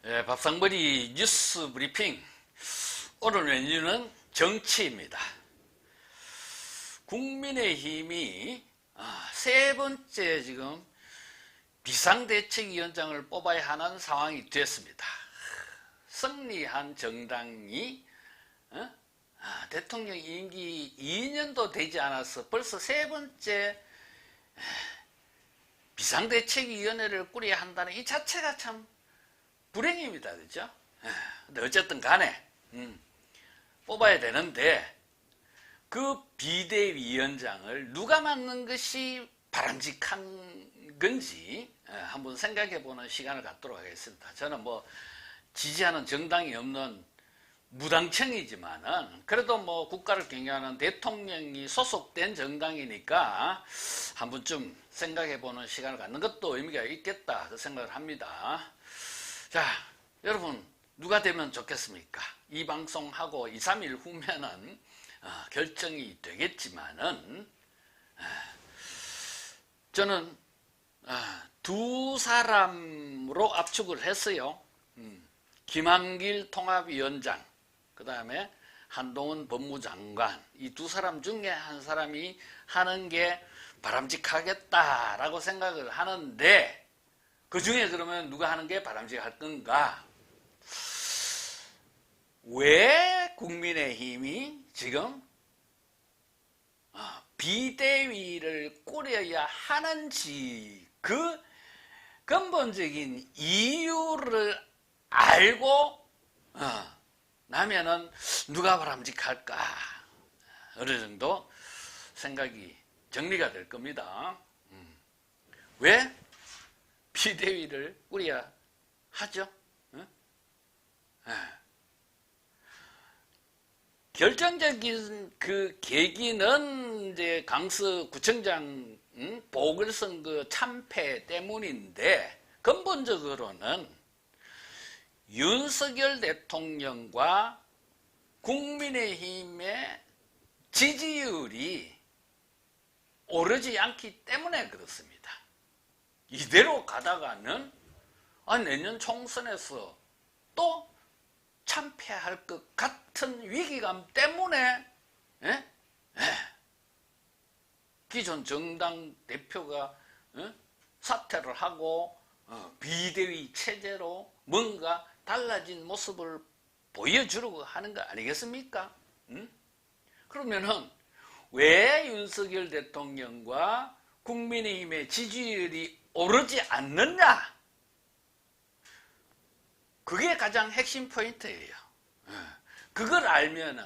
밥상머리 뉴스 브리핑. 오늘 메뉴는 정치입니다. 국민의힘이 세 번째 지금 비상대책위원장을 뽑아야 하는 상황이 됐습니다. 승리한 정당이 대통령 임기 2년도 되지 않아서 벌써 세 번째 비상대책위원회를 꾸려야 한다는 이 자체가 참 불행입니다. 그죠? 근데 어쨌든 간에 뽑아야 되는데 그 비대위원장을 누가 맡는 것이 바람직한 건지 한번 생각해 보는 시간을 갖도록 하겠습니다. 저는 뭐 지지하는 정당이 없는 무당청이지만은 그래도 뭐 국가를 경영하는 대통령이 소속된 정당이니까 한 번쯤 생각해 보는 시간을 갖는 것도 의미가 있겠다 생각을 합니다. 자, 여러분 누가 되면 좋겠습니까? 이 방송하고 2, 3일 후면은 결정이 되겠지만은 저는 두 사람으로 압축을 했어요. 김한길 통합위원장, 그 다음에 한동훈 법무장관, 이 두 사람 중에 한 사람이 하는 게 바람직하겠다라고 생각을 하는데 그 중에 그러면 누가 하는 게 바람직할 건가? 왜 국민의힘이 지금 비대위를 꾸려야 하는지 그 근본적인 이유를 알고 나면은 누가 바람직할까 어느 정도 생각이 정리가 될 겁니다. 왜 비대위를 꾸려야 하죠? 결정적인 그 계기는 이제 강서 구청장 보궐선거 참패 때문인데 근본적으로는 윤석열 대통령과 국민의힘의 지지율이 오르지 않기 때문에 그렇습니다. 이대로 가다가는 내년 총선에서 또 참패할 것 같은 위기감 때문에 기존 정당 대표가 사퇴를 하고 비대위 체제로 뭔가 달라진 모습을 보여주려고 하는 거 아니겠습니까? 그러면은 왜 윤석열 대통령과 국민의힘의 지지율이 오르지 않느냐? 그게 가장 핵심 포인트예요. 그걸 알면은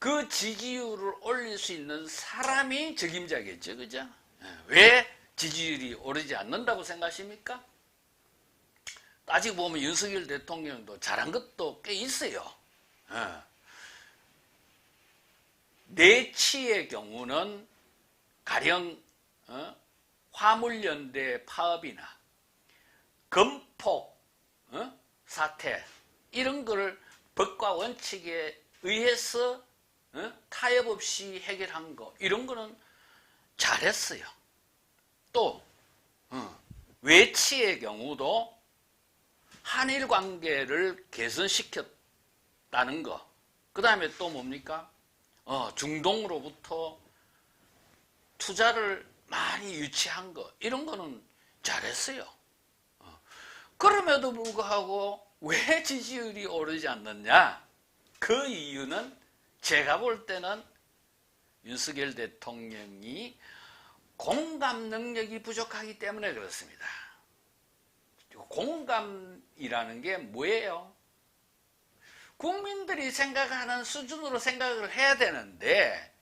그 지지율을 올릴 수 있는 사람이 적임자겠죠. 그죠? 왜 지지율이 오르지 않는다고 생각하십니까? 따지고 보면 윤석열 대통령도 잘한 것도 꽤 있어요. 내치의 경우는 가령 화물연대 파업이나 건폭 사태 이런 거를 법과 원칙에 의해서 타협 없이 해결한 거 이런 거는 잘했어요. 또 외치의 경우도 한일 관계를 개선시켰다는 거. 그 다음에 또 뭡니까? 중동으로부터 투자를 많이 유치한 거 이런 거는 잘했어요. 그럼에도 불구하고 왜 지지율이 오르지 않느냐? 그 이유는 제가 볼 때는 윤석열 대통령이 공감 능력이 부족하기 때문에 그렇습니다. 공감이라는 게 뭐예요? 국민들이 생각하는 수준으로 생각을 해야 되는데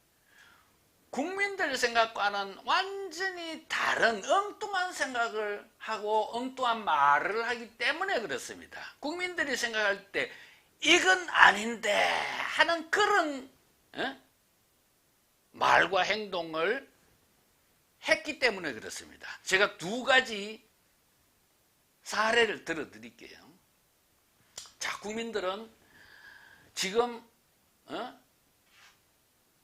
국민들 생각과는 완전히 다른 엉뚱한 생각을 하고 엉뚱한 말을 하기 때문에 그렇습니다. 국민들이 생각할 때 이건 아닌데 하는 그런 말과 행동을 했기 때문에 그렇습니다. 제가 두 가지 사례를 들어드릴게요. 자, 국민들은 지금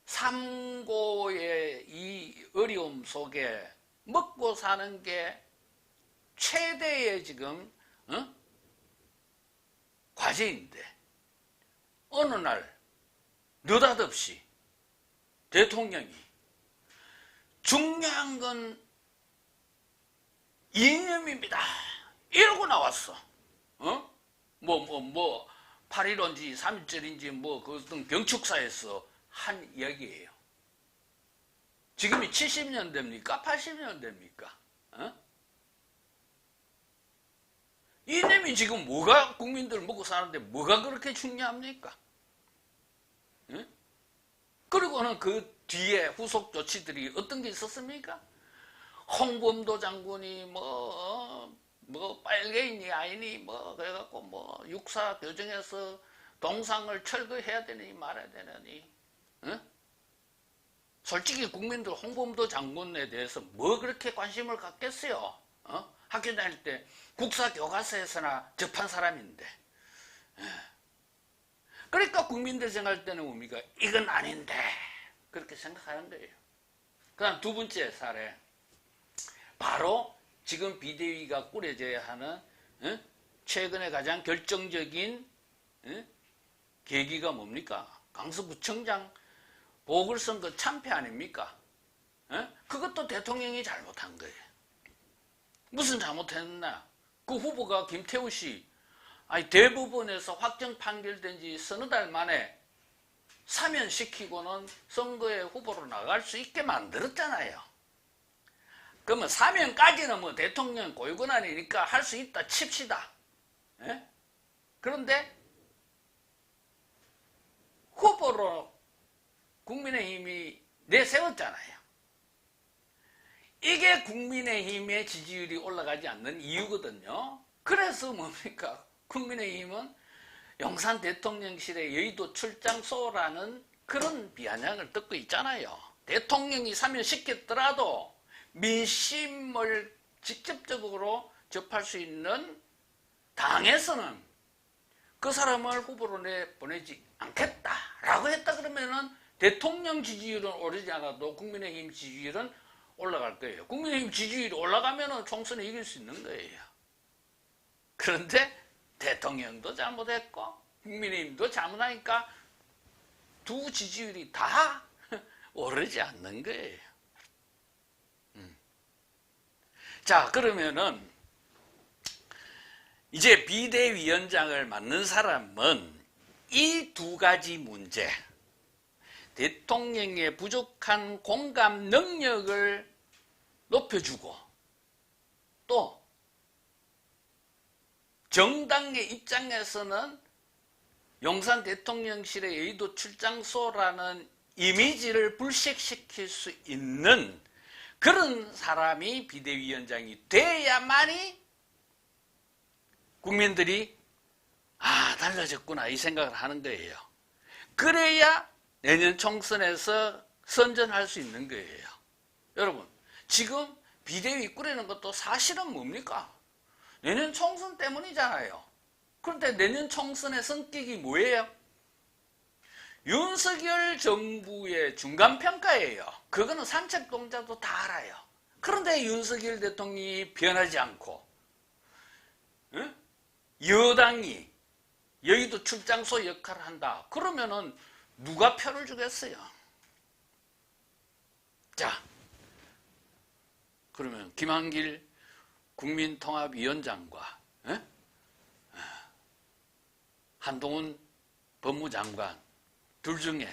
삼고의 이 어려움 속에 먹고 사는 게 최대의 지금 어? 과제인데 어느 날 느닷없이 대통령이 중요한 건 이념입니다 이러고 나왔어. 어? 8.15인지 3.1절인지 그 어떤 경축사에서 한 이야기예요. 지금이 70년대입니까? 80년대입니까? 어? 이념이 지금 뭐가 국민들 먹고 사는데 뭐가 그렇게 중요합니까? 어? 그리고는 그 뒤에 후속 조치들이 어떤 게 있었습니까? 홍범도 장군이 빨개이니 아니니 그래갖고 육사 교정에서 동상을 철거해야 되니 말아야 되느니, 어? 솔직히 국민들 홍범도 장군에 대해서 뭐 그렇게 관심을 갖겠어요? 어? 학교 다닐 때 국사 교과서에서나 접한 사람인데. 그러니까 국민들 생각할 때는 뭡니까? 이건 아닌데 그렇게 생각하는 거예요. 그 다음 두 번째 사례, 바로 지금 비대위가 꾸려져야 하는 최근에 가장 결정적인 계기가 뭡니까? 강서구청장 보궐선거 참패 아닙니까? 그것도 대통령이 잘못한 거예요. 무슨 잘못했나? 그 후보가 김태우 씨, 대법원에서 확정 판결된 지 서너 달 만에 사면시키고는 선거에 후보로 나갈 수 있게 만들었잖아요. 그러면 사면까지는 대통령 고유권한이니까 할 수 있다 칩시다. 예? 그런데 후보로 국민의힘이 내세웠잖아요. 이게 국민의힘의 지지율이 올라가지 않는 이유거든요. 그래서 뭡니까? 국민의힘은 용산 대통령실에 여의도 출장소라는 그런 비아냥을 듣고 있잖아요. 대통령이 사면시켰더라도 민심을 직접적으로 접할 수 있는 당에서는 그 사람을 후보로 내보내지 않겠다라고 했다 그러면은 대통령 지지율은 오르지 않아도 국민의힘 지지율은 올라갈 거예요. 국민의힘 지지율이 올라가면은 총선에 이길 수 있는 거예요. 그런데 대통령도 잘못했고 국민의힘도 잘못하니까 두 지지율이 다 오르지 않는 거예요. 자, 그러면은 이제 비대위원장을 맡는 사람은 이 두 가지 문제, 대통령의 부족한 공감 능력을 높여주고 또 정당의 입장에서는 용산 대통령실의 여의도 출장소라는 이미지를 불식시킬 수 있는 그런 사람이 비대위원장이 돼야만이 국민들이 달라졌구나 이 생각을 하는 거예요. 그래야 내년 총선에서 선전할 수 있는 거예요. 여러분, 지금 비대위 꾸리는 것도 사실은 뭡니까? 내년 총선 때문이잖아요. 그런데 내년 총선의 성격이 뭐예요? 윤석열 정부의 중간평가예요. 그거는 산책동자도 다 알아요. 그런데 윤석열 대통령이 변하지 않고 여당이 여의도 출장소 역할을 한다. 그러면은 누가 표를 주겠어요? 자, 그러면 김한길 국민통합위원장과 한동훈 법무장관 둘 중에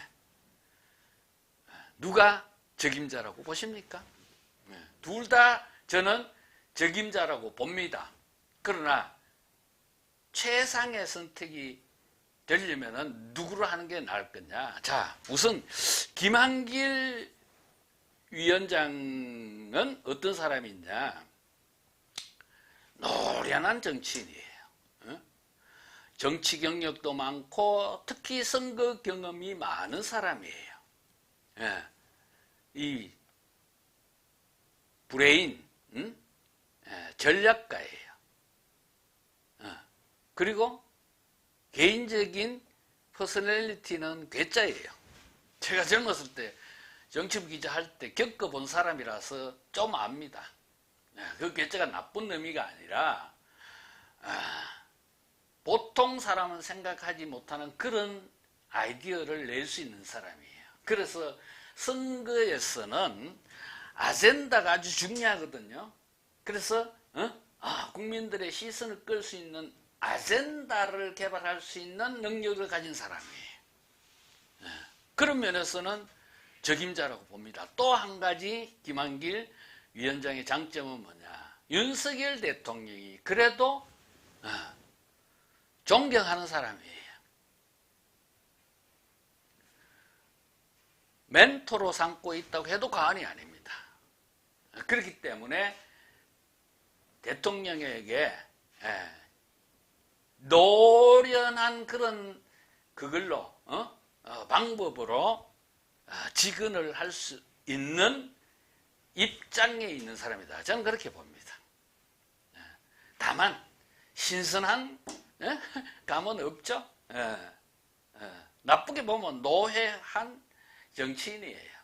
누가 적임자라고 보십니까? 둘 다 저는 적임자라고 봅니다. 그러나 최상의 선택이 되려면 누구를 하는 게 나을 거냐? 자, 우선 김한길 위원장은 어떤 사람이냐? 노련한 정치인이에요. 정치 경력도 많고 특히 선거 경험이 많은 사람이에요. 이 브레인, 전략가예요. 그리고 개인적인 퍼스널리티는 괴짜예요. 제가 젊었을 때 정치부 기자 할 때 겪어본 사람이라서 좀 압니다. 그 괴짜가 나쁜 의미가 아니라 보통 사람은 생각하지 못하는 그런 아이디어를 낼 수 있는 사람이에요. 그래서 선거에서는 아젠다가 아주 중요하거든요. 그래서 국민들의 시선을 끌 수 있는 아젠다를 개발할 수 있는 능력을 가진 사람이에요. 그런 면에서는 적임자라고 봅니다. 또 한 가지 김한길 위원장의 장점은 뭐냐? 윤석열 대통령이 그래도 존경하는 사람이에요. 멘토로 삼고 있다고 해도 과언이 아닙니다. 그렇기 때문에 대통령에게 노련한 그런 그걸로 방법으로 직언을 할 수 있는 입장에 있는 사람이다. 저는 그렇게 봅니다. 다만 신선한 감은 없죠. 나쁘게 보면 노회한 정치인이에요.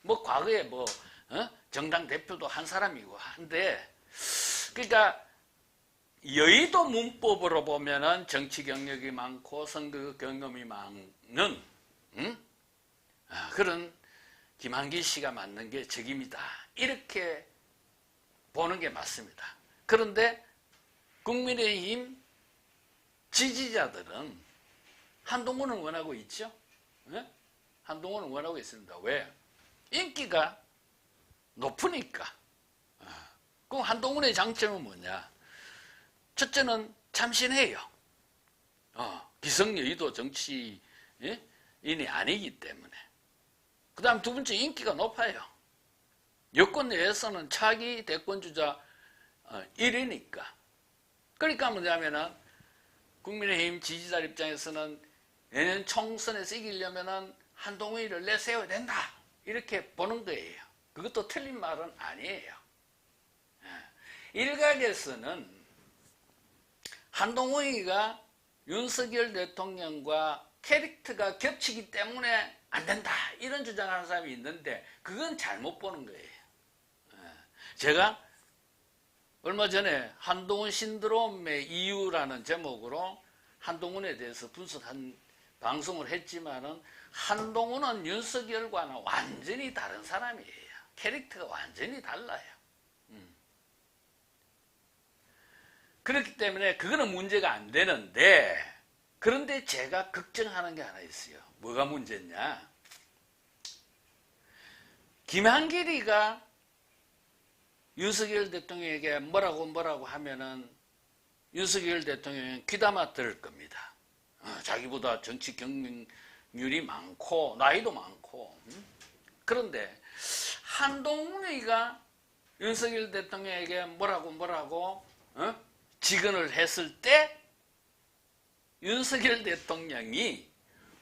뭐 과거에 뭐 정당 대표도 한 사람이고 한데, 그러니까 여의도 문법으로 보면은 정치 경력이 많고 선거 경험이 많은 그런 김한길 씨가 맞는 게 적임이다. 이렇게 보는 게 맞습니다. 그런데 국민의힘 지지자들은 한동훈을 원하고 있죠. 한동훈을 원하고 있습니다. 왜? 인기가 높으니까. 그럼 한동훈의 장점은 뭐냐? 첫째는 참신해요. 기성여의도 정치인이 아니기 때문에. 그 다음 두 번째, 인기가 높아요. 여권 내에서는 차기 대권주자 1위니까. 그러니까 뭐냐면은 국민의힘 지지자 입장에서는 내년 총선에서 이기려면은 한동훈이를 내세워야 된다. 이렇게 보는 거예요. 그것도 틀린 말은 아니에요. 일각에서는 한동훈이가 윤석열 대통령과 캐릭터가 겹치기 때문에 안 된다. 이런 주장하는 사람이 있는데 그건 잘못 보는 거예요. 제가 얼마 전에 한동훈 신드롬의 이유라는 제목으로 한동훈에 대해서 분석한 방송을 했지만은 한동훈은 윤석열과는 완전히 다른 사람이에요. 캐릭터가 완전히 달라요. 그렇기 때문에 그거는 문제가 안 되는데, 그런데 제가 걱정하는 게 하나 있어요. 뭐가 문제냐? 김한길이가 윤석열 대통령에게 뭐라고 하면은 윤석열 대통령은 귀담아 들을 겁니다. 자기보다 정치 경력률이 많고 나이도 많고. 그런데 한동훈이가 윤석열 대통령에게 뭐라고 직언을 했을 때 윤석열 대통령이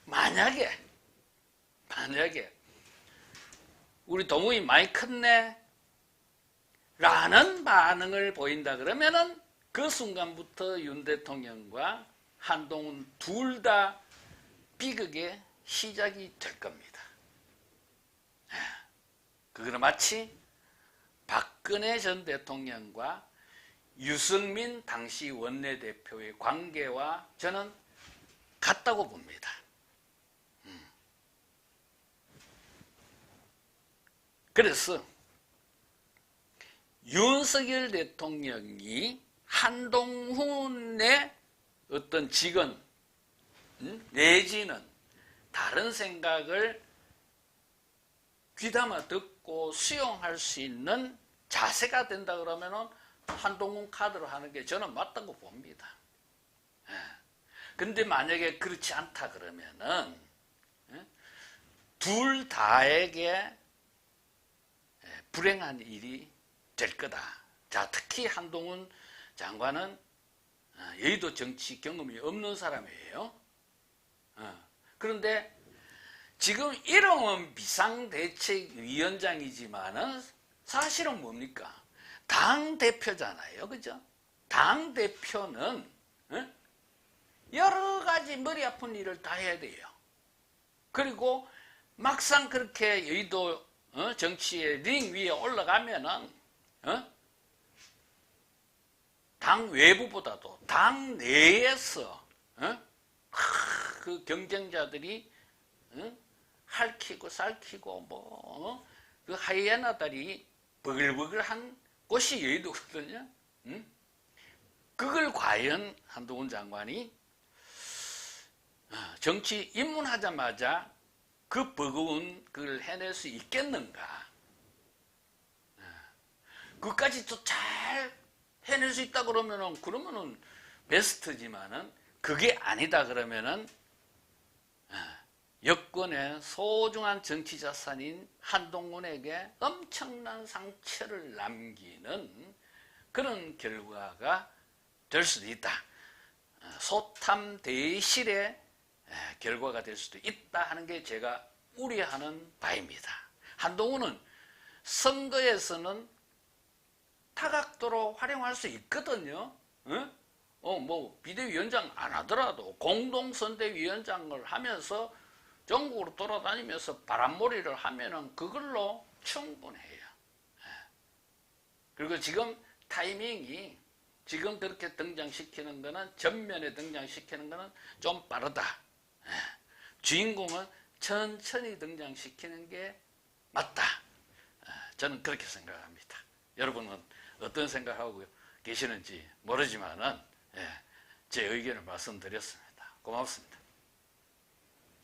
만약에 우리 동훈이 많이 컸네 라는 반응을 보인다 그러면은 그 순간부터 윤 대통령과 한동훈 둘 다 비극의 시작이 될 겁니다. 그거는 마치 박근혜 전 대통령과 유승민 당시 원내대표의 관계와 저는 같다고 봅니다. 그래서 윤석열 대통령이 한동훈의 어떤 직언 내지는 다른 생각을 귀담아 듣고 수용할 수 있는 자세가 된다 그러면은 한동훈 카드로 하는 게 저는 맞다고 봅니다. 근데 만약에 그렇지 않다 그러면은 둘 다에게 불행한 일이 될 거다. 자, 특히 한동훈 장관은 여의도 정치 경험이 없는 사람이에요. 그런데 지금 이름은 비상대책위원장이지만은 사실은 뭡니까? 당대표잖아요. 그죠? 당대표는 여러 가지 머리 아픈 일을 다 해야 돼요. 그리고 막상 그렇게 여의도 당대표의 링 위에 올라가면은 당 외부보다도 당 내에서 그 경쟁자들이 핥히고 살키고 그 하이에나들이 버글버글한 곳이 여의도거든요. 그걸 과연 한동훈 장관이 정치 입문하자마자 그 버거운 그걸 해낼 수 있겠는가? 그까지 또 잘 해낼 수 있다 그러면은 베스트지만은 그게 아니다 그러면은 여권의 소중한 정치 자산인 한동훈에게 엄청난 상처를 남기는 그런 결과가 될 수도 있다. 소탐 대실의 결과가 될 수도 있다 하는 게 제가 우려하는 바입니다. 한동훈은 선거에서는 다각도로 활용할 수 있거든요. 뭐 비대위원장 안 하더라도 공동선대위원장을 하면서 전국으로 돌아다니면서 바람몰이를 하면은 그걸로 충분해요. 그리고 지금 타이밍이 지금 그렇게 등장시키는 거는 전면에 등장시키는 거는 좀 빠르다. 주인공은 천천히 등장시키는 게 맞다. 저는 그렇게 생각합니다. 여러분은 어떤 생각하고 계시는지 모르지만은 제 의견을 말씀드렸습니다. 고맙습니다.